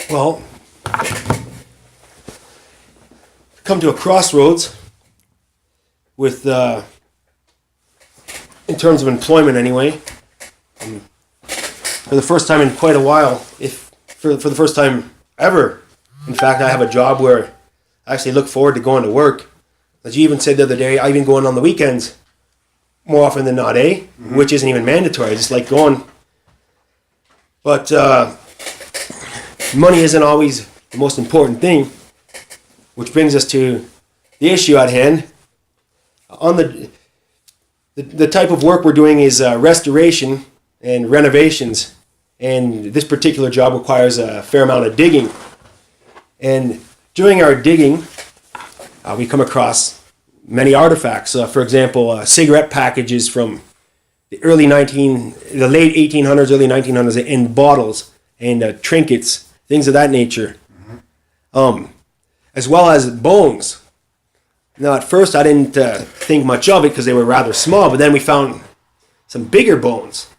Well, come to a crossroads with, in terms of employment anyway. For the first time in quite a while, if for the first time ever, in fact, I have a job where I actually look forward to going to work. As you even said the other day, I even go in on the weekends more often than not, eh? Mm-hmm. Which isn't even mandatory. I just like going. But money isn't always the most important thing, which brings us to the issue at hand. On the type of work we're doing is restoration and renovations, and this particular job requires a fair amount of digging. And during our digging, we come across many artifacts. For example, cigarette packages from the late 1800s, early 1900s, in bottles, and trinkets, things of that nature, as well as bones. Now, at first, I didn't think much of it because they were rather small, but then we found some bigger bones,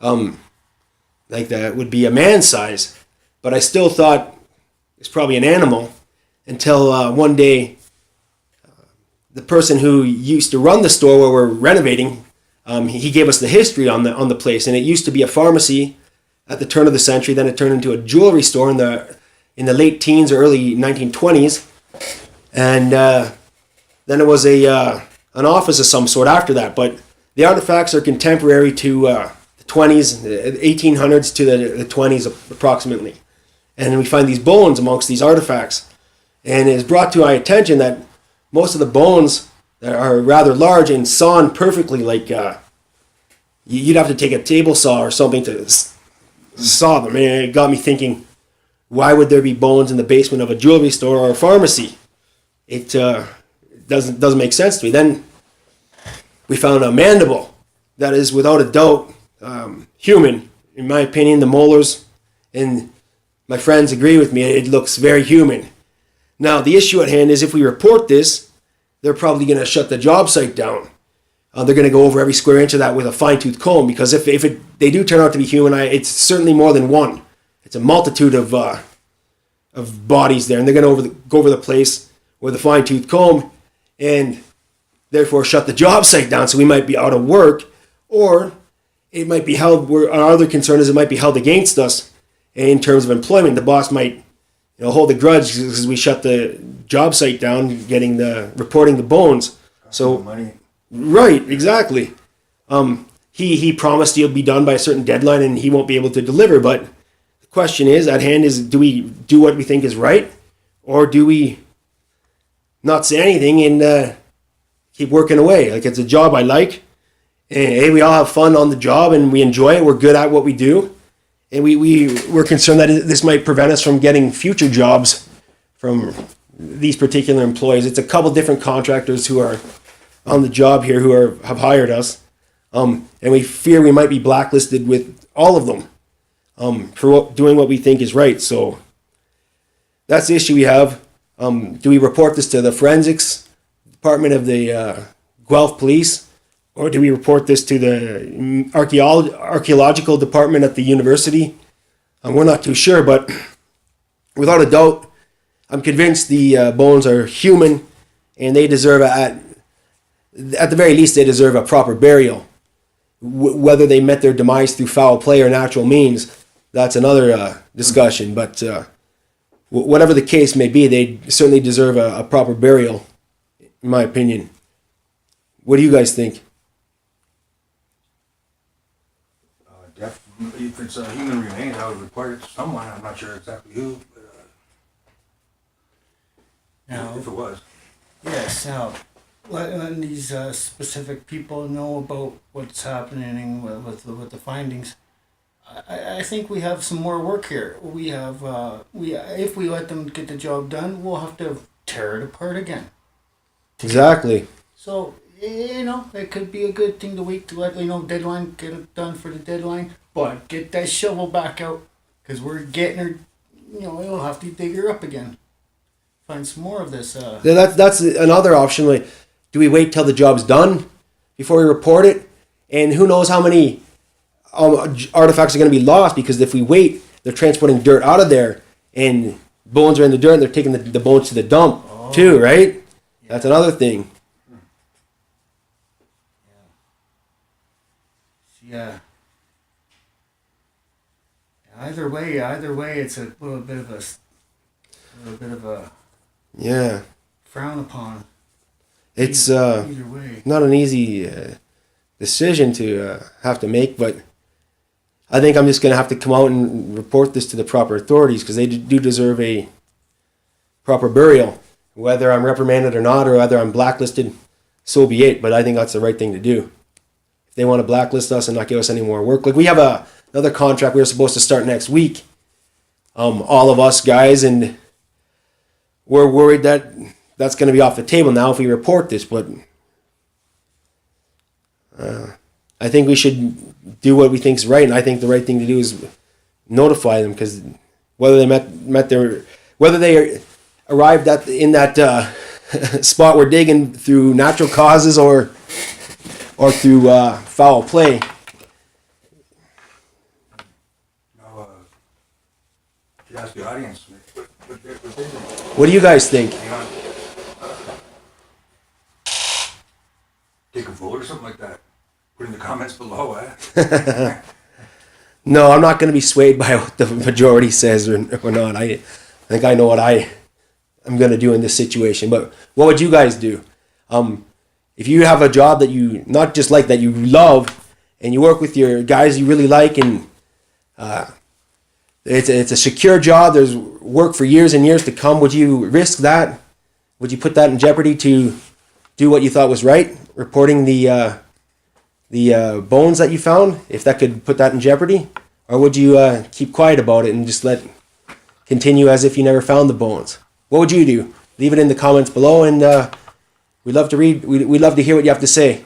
like that would be a man's size, but I still thought it's probably an animal until one day the person who used to run the store where we're renovating, he gave us the history on the place, and it used to be a pharmacy at the turn of the century. Then it turned into a jewelry store in the late teens or early 1920s, and then it was an office of some sort after that. But the artifacts are contemporary to the 20s, the 1800s to the 20s approximately, and we find these bones amongst these artifacts, and it is brought to our attention that most of the bones are rather large and sawn perfectly, like you'd have to take a table saw or something to saw them. And it got me thinking, why would there be bones in the basement of a jewelry store or a pharmacy? It doesn't make sense to me. Then we found a mandible that is without a doubt human. In my opinion, the molars, and my friends agree with me, it looks very human. Now, the issue at hand is if we report this, they're probably going to shut the job site down. They're going to go over every square inch of that with a fine-tooth comb, because if they do turn out to be human, it's certainly more than one. It's a multitude of bodies there, and they're going to go over the place with a fine-tooth comb and therefore shut the job site down, so we might be out of work, or it might be held, our other concern is it might be held against us in terms of employment. The boss might hold a grudge because we shut the job site down, reporting the bones. So money. Right, exactly. He promised he'll be done by a certain deadline, and he won't be able to deliver. But the question at hand is, do we do what we think is right, or do we not say anything and keep working away? Like, it's a job I like, and hey, we all have fun on the job and we enjoy it. We're good at what we do. And we're concerned that this might prevent us from getting future jobs from these particular employees. It's a couple different contractors who are on the job here who have hired us. And we fear we might be blacklisted with all of them for doing what we think is right. So that's the issue we have. Do we report this to the forensics department of the Guelph Police? Or do we report this to the archaeological department at the university? We're not too sure, but without a doubt, I'm convinced the bones are human, and they deserve, at the very least, they deserve a proper burial. Whether they met their demise through foul play or natural means, that's another discussion. But whatever the case may be, they certainly deserve a proper burial, in my opinion. What do you guys think? If it's a human remains, I would report it to someone. I'm not sure exactly who, but now, if it was. yes, now, letting these specific people know about what's happening with the findings. I think we have some more work here. We have if we let them get the job done, we'll have to tear it apart again. Exactly. So it could be a good thing to wait to let deadline, get it done for the deadline, but get that shovel back out, because we're getting her. We'll have to dig her up again. Find some more of this. That's another option. Like, do we wait till the job's done before we report it? And who knows how many artifacts are going to be lost, because if we wait, they're transporting dirt out of there, and bones are in the dirt, and they're taking the bones to the dump too, right? That's another thing. Yeah. Either way, it's a little bit of a Yeah, frown upon. it's Either way. not an easy decision to have to make, but I think I'm just going to have to come out and report this to the proper authorities because they do deserve a proper burial. Whether I'm reprimanded or not, or whether I'm blacklisted, so be it. But I think that's the right thing to do. If they want to blacklist us and not give us any more work, like we have another contract we were supposed to start next week, all of us guys, and we're worried that that's going to be off the table now if we report this. But I think we should do what we think is right, and I think the right thing to do is notify them because whether they arrived in that spot we're digging through natural causes or through foul play. Now, should ask the audience what they think. What do you guys think? Hang on. Take a vote or something like that. Put in the comments below, eh? No, I'm not going to be swayed by what the majority says or not. I think I know what I'm going to do in this situation. But what would you guys do? If you have a job that you not just like, that you love, and you work with your guys you really like, and it's a secure job, there's work for years and years to come, would you risk that? Would you put that in jeopardy to do what you thought was right, reporting the bones that you found, if that could put that in jeopardy? Or would you keep quiet about it and just continue as if you never found the bones? What would you do? Leave it in the comments below, and we'd love to hear what you have to say.